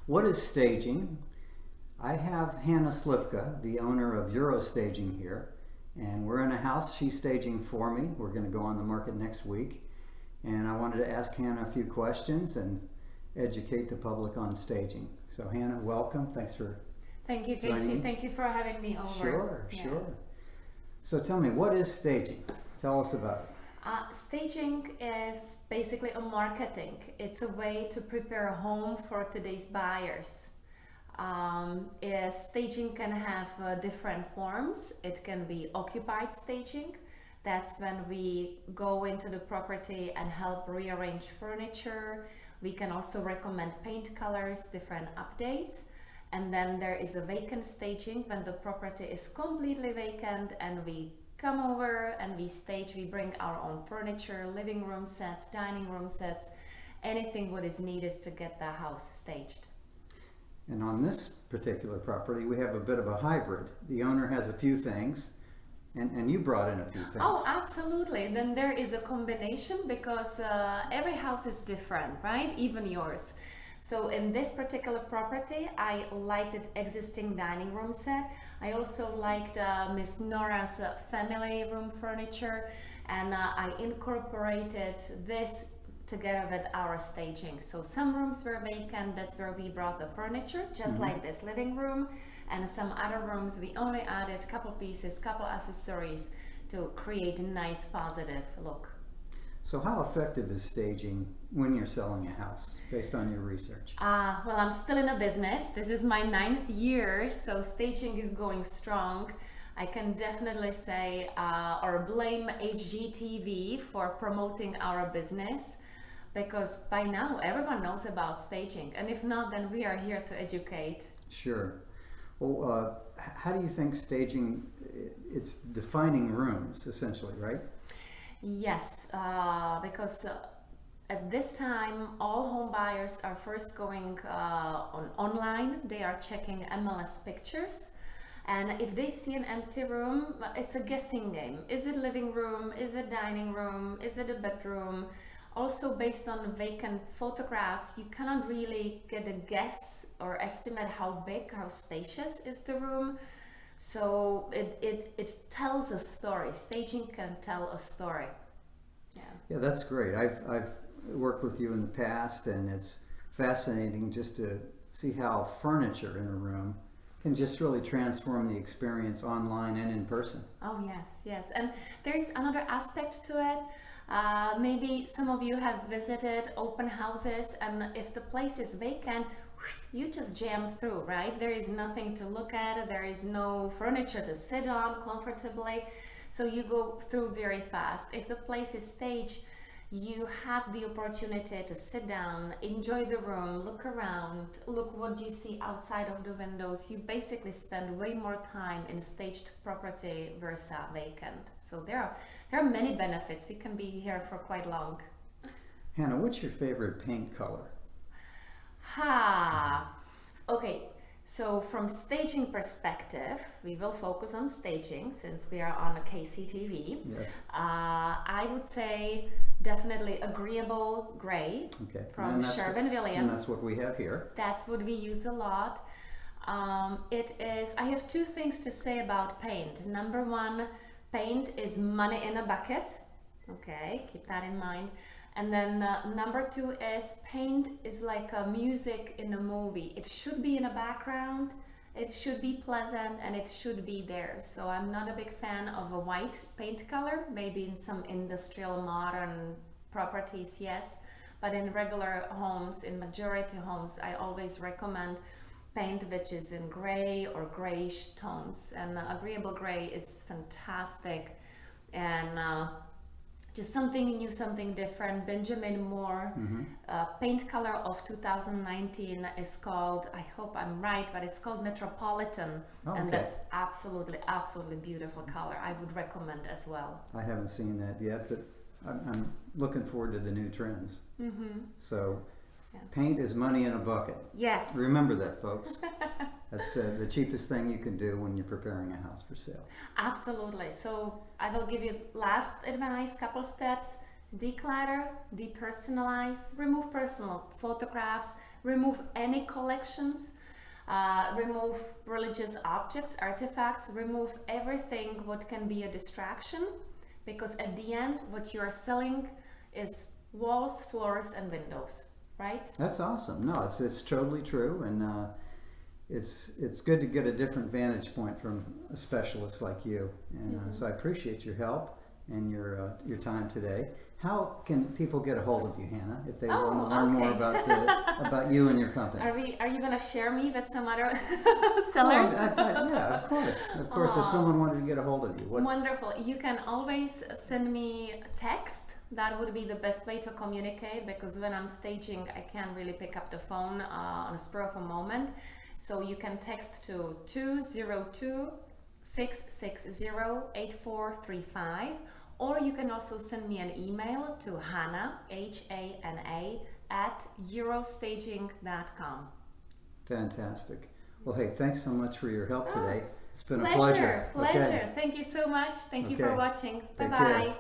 What is staging? I have Hannah Slivka, the owner of Euro Staging here, and we're in a house she's staging for me. We're going to go on the market next week, and I wanted to ask Hannah a few questions and educate the public on staging. So Hannah, welcome. Thanks for Thank you, joining JC. me. Thank you for having me over. Sure. So tell me, what is staging? Tell us about it. Staging is basically a marketing. It's a way to prepare a home for today's buyers. Staging can have different forms. It can be occupied staging. That's when we go into the property and help rearrange furniture. We can also recommend paint colors, different updates. And then there is a vacant staging when the property is completely vacant and we come over and we stage. We bring our own furniture, living room sets, dining room sets, anything what is needed to get the house staged. And on this particular property, we have a bit of a hybrid. The owner has a few things, and you brought in a few things. Oh, absolutely. Then there is a combination because every house is different, right? Even yours. So in this particular property, I liked the existing dining room set. I also liked Miss Nora's family room furniture, and I incorporated this together with our staging. So some rooms were vacant, that's where we brought the furniture, just like this living room, and some other rooms we only added a couple pieces, couple accessories to create a nice positive look. So how effective is staging when you're selling a house, based on your research? Well, I'm still in a business. This is my 9th year, so staging is going strong. I can definitely say or blame HGTV for promoting our business, because by now everyone knows about staging, and if not, then we are here to educate. Sure. Well, how do you think staging, it's defining rooms essentially, right? Yes, because at this time all home buyers are first going online. They are checking MLS pictures, and if they see an empty room, it's a guessing game. Is it living room? Is it dining room? Is it a bedroom? Also, based on vacant photographs, you cannot really get a guess or estimate how big, how spacious is the room. So it tells a story. Staging can tell a story. Yeah, that's great. I've worked with you in the past, and it's fascinating just to see how furniture in a room can just really transform the experience online and in person. Oh yes. And there's another aspect to it. Maybe some of you have visited open houses, and if the place is vacant, you just jam through, right? There is nothing to look at, there is no furniture to sit on comfortably, so you go through very fast. If the place is staged, you have the opportunity to sit down, enjoy the room, look around, look what you see outside of the windows. You basically spend way more time in staged property versus vacant. So there are many benefits. We can be here for quite long. Hannah, what's your favorite paint color? Okay, so from staging perspective, we will focus on staging since we are on a KCTV. Yes. I would say definitely agreeable gray from Sherwin-Williams. And that's what we have here. That's what we use a lot. I have two things to say about paint. Number one, paint is money in a bucket. Okay, keep that in mind. And then number two is paint is like a music in a movie. It should be in the background, it should be pleasant, and it should be there. So I'm not a big fan of a white paint color. Maybe in some industrial modern properties, yes. But in regular homes, in majority homes, I always recommend paint which is in gray or grayish tones. And agreeable gray is fantastic. And just something new, something different. Benjamin Moore paint color of 2019 is called, I hope I'm right, but it's called Metropolitan. And that's absolutely beautiful color. I would recommend as well. I haven't seen that yet, but I'm looking forward to the new trends. So paint is money in a bucket. Yes. Remember that, folks. That's the cheapest thing you can do when you're preparing a house for sale. Absolutely. So I will give you last advice, couple steps. Declutter, depersonalize, remove personal photographs, remove any collections, remove religious objects, artifacts, remove everything what can be a distraction, because at the end what you are selling is walls, floors and windows, right? That's awesome. No, it's totally true, and it's good to get a different vantage point from a specialist like you, and so I appreciate your help and your time today. How can people get a hold of you, Hannah, if they want to learn more about you and your company? Are you gonna share me with some other sellers? Yeah, of course. Of course, if someone wanted to get a hold of you. Wonderful. You can always send me a text. That would be the best way to communicate, because when I'm staging, I can't really pick up the phone on a spur of a moment. So you can text to 202-660-8435, or you can also send me an email to Hannah, Hana, @eurostaging.com. Fantastic. Well, hey, thanks so much for your help today. It's been a pleasure. Pleasure. Okay. Thank you so much. Thank you for watching. Bye-bye.